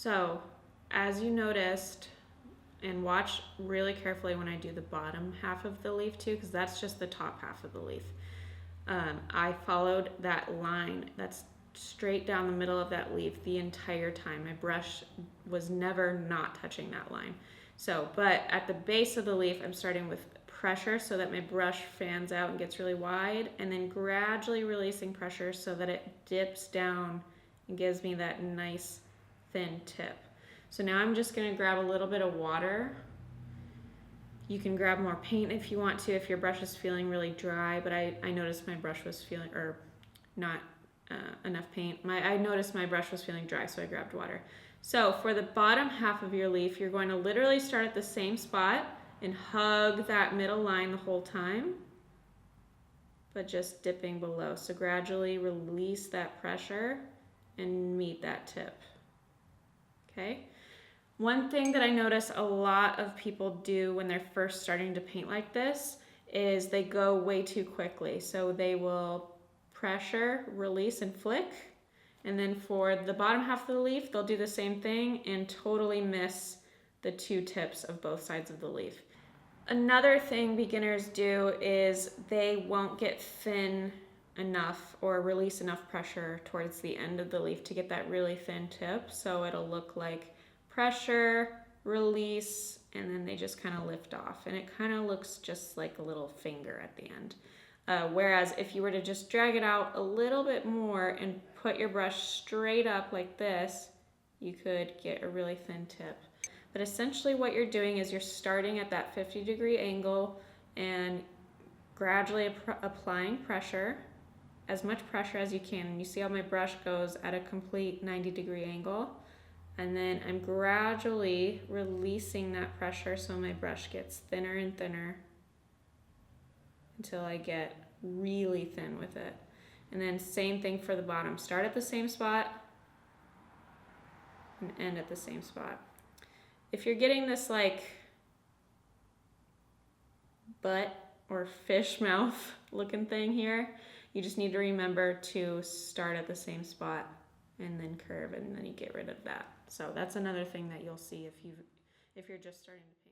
So, as you noticed, and watch really carefully when I do the bottom half of the leaf too, because that's just the top half of the leaf. I followed that line that's straight down the middle of that leaf the entire time. My brush was never not touching that line. So, but at the base of the leaf, I'm starting with pressure so that my brush fans out and gets really wide, and then gradually releasing pressure so that it dips down and gives me that nice thin tip. So now I'm just gonna grab a little bit of water. You can grab more paint if you want to, if your brush is feeling really dry, but I noticed my brush was feeling, or not enough paint. I noticed my brush was feeling dry, so I grabbed water. So for the bottom half of your leaf, you're going to literally start at the same spot and hug that middle line the whole time, but just dipping below. So gradually release that pressure and meet that tip. Okay? One thing that I notice a lot of people do when they're first starting to paint like this is they go way too quickly. So they will pressure, release, and flick. And then for the bottom half of the leaf, they'll do the same thing and totally miss the two tips of both sides of the leaf. Another thing beginners do is they won't get thin enough or release enough pressure towards the end of the leaf to get that really thin tip. So it'll look like pressure, release, and then they just kind of lift off. And it kind of looks just like a little finger at the end. Whereas if you were to just drag it out a little bit more and put your brush straight up like this, you could get a really thin tip. But essentially what you're doing is you're starting at that 50-degree angle and gradually applying pressure, as much pressure as you can. And you see how my brush goes at a complete 90-degree angle. And then I'm gradually releasing that pressure so my brush gets thinner and thinner until I get really thin with it. And then same thing for the bottom. Start at the same spot and end at the same spot. If you're getting this like butt or fish mouth looking thing here, you just need to remember to start at the same spot and then curve, and then you get rid of that. So that's another thing that you'll see if you're just starting to